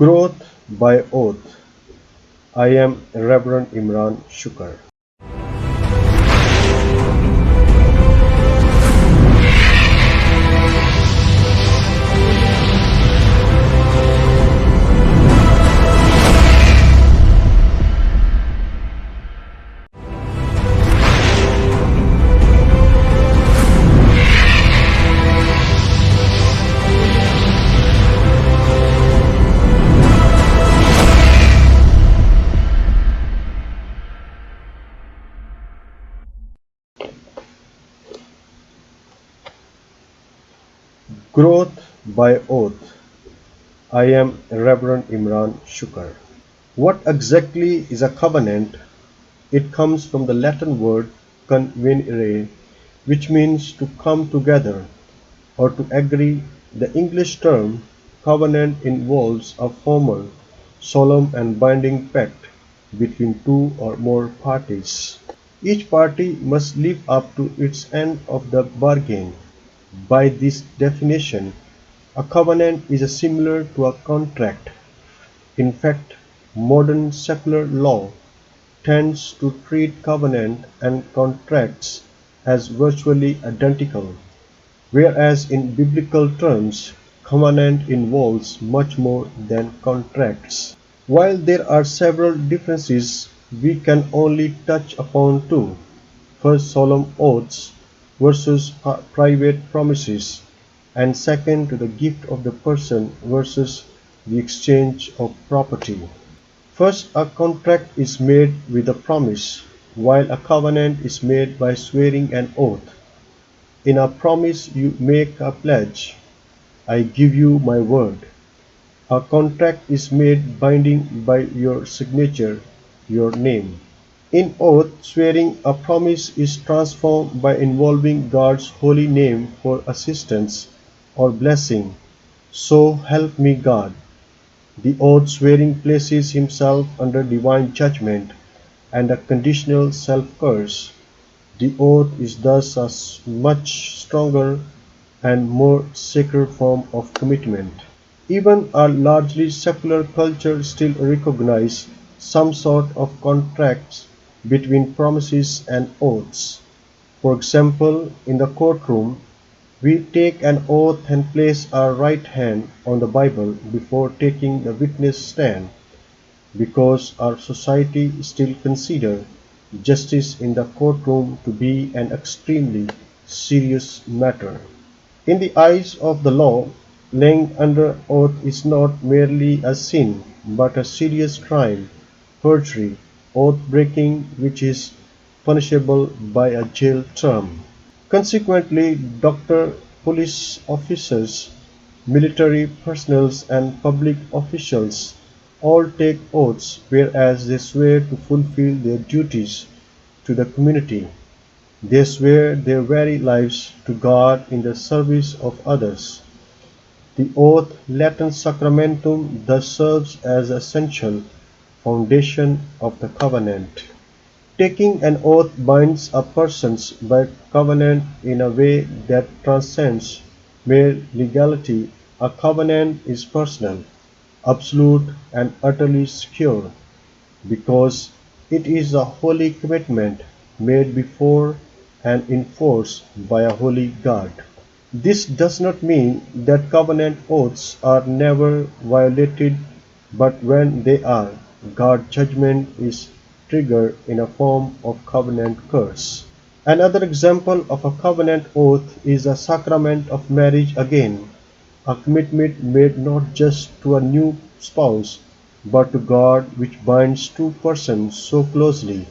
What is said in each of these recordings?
Growth by Oath. I am Reverend Imran Shuker. Growth by Oath. I am Reverend Imran Shuker. What exactly is a covenant? It comes from the Latin word convenire, which means to come together or to agree. The English term covenant involves a formal, solemn and binding pact between two or more parties. Each party must live up to its end of the bargain. By this definition, a covenant is similar to a contract. In fact, modern secular law tends to treat covenant and contracts as virtually identical, whereas in biblical terms, covenant involves much more than contracts. While there are several differences, we can only touch upon two: first, solemn oaths versus private promises, and second, to the gift of the person versus the exchange of property. First, a contract is made with a promise, while a covenant is made by swearing an oath. In a promise you make a pledge: I give you my word. A contract is made binding by your signature, your name. In oath swearing, a promise is transformed by involving God's holy name for assistance or blessing. So help me God. The oath swearing places himself under divine judgment and a conditional self-curse. The oath is thus a much stronger and more sacred form of commitment. Even our largely secular culture still recognizes some sort of contracts between promises and oaths. For example, in the courtroom, we take an oath and place our right hand on the Bible before taking the witness stand, because our society still considers justice in the courtroom to be an extremely serious matter. In the eyes of the law, laying under oath is not merely a sin, but a serious crime, perjury, oath-breaking, which is punishable by a jail term. Consequently, doctors, police officers, military personnel and public officials all take oaths, whereas they swear to fulfill their duties to the community. They swear their very lives to God in the service of others. The oath, Latin Sacramentum, thus serves as the essential foundation of the covenant. Taking an oath binds a person by covenant in a way that transcends mere legality. A covenant is personal, absolute, and utterly secure, because it is a holy commitment made before and enforced by a holy God. This does not mean that covenant oaths are never violated, but when they are, God's judgment is triggered in a form of covenant curse. Another example of a covenant oath is the sacrament of marriage again, a commitment made not just to a new spouse, but to God, which binds two persons so closely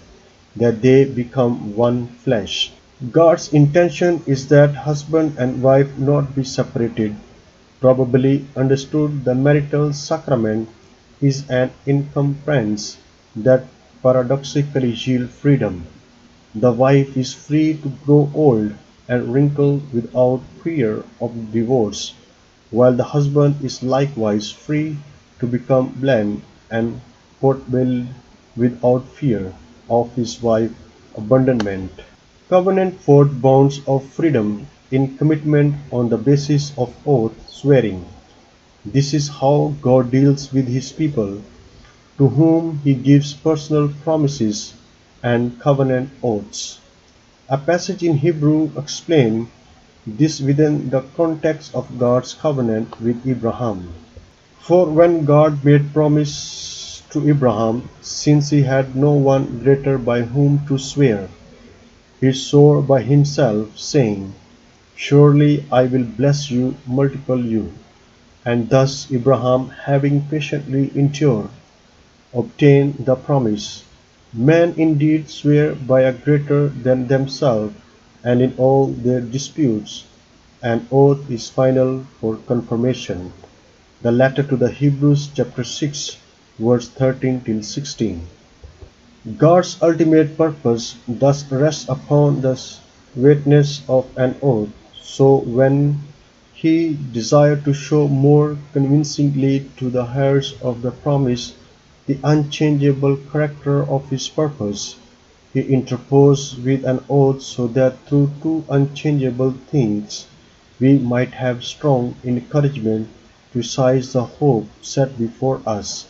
that they become one flesh. God's intention is that husband and wife not be separated. Probably understood, the marital sacrament is an encumbrance that paradoxically yields freedom. The wife is free to grow old and wrinkle without fear of divorce, while the husband is likewise free to become bland and portable without fear of his wife's abandonment. Covenant forged bonds of freedom in commitment on the basis of oath swearing. This is how God deals with his people, to whom he gives personal promises and covenant oaths. A passage in Hebrew explains this within the context of God's covenant with Abraham. For when God made promise to Abraham, since he had no one greater by whom to swear, he swore by himself, saying, Surely I will bless you, multiply you. And thus Abraham, having patiently endured, obtained the promise. Men indeed swear by a greater than themselves, and in all their disputes, an oath is final for confirmation. The letter to the Hebrews chapter 6 verse 13 till 16. God's ultimate purpose thus rests upon the witness of an oath, so when he desired to show more convincingly to the heirs of the promise the unchangeable character of his purpose, he interposed with an oath so that through two unchangeable things we might have strong encouragement to seize the hope set before us,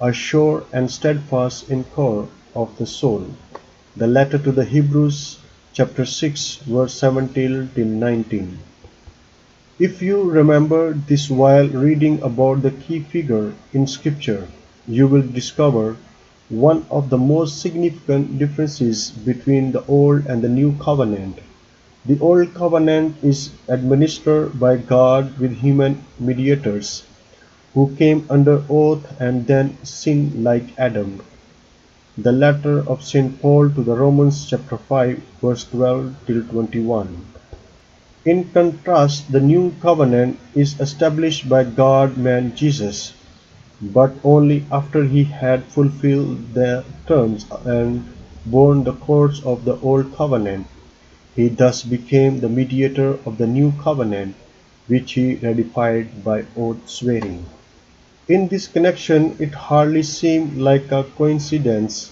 a sure and steadfast anchor of the soul. The letter to the Hebrews chapter 6 verse 17 till 19. If you remember this while reading about the key figure in Scripture, you will discover one of the most significant differences between the Old and the New Covenant. The Old Covenant is administered by God with human mediators, who came under oath and then sinned like Adam. The letter of Saint Paul to the Romans chapter 5 verse 12 till 21. In contrast, the new covenant is established by God-man Jesus, but only after he had fulfilled the terms and borne the curse of the old covenant. He thus became the mediator of the new covenant, which he ratified by oath swearing. In this connection, it hardly seems like a coincidence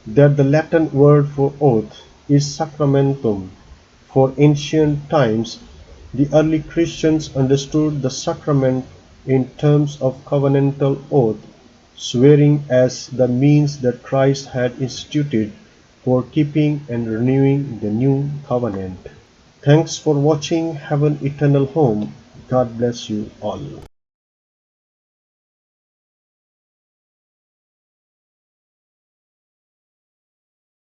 that the Latin word for oath is sacramentum. For ancient times, the early Christians understood the sacrament in terms of covenantal oath, swearing as the means that Christ had instituted for keeping and renewing the new covenant. Thanks for watching Heaven Eternal Home. God bless you all.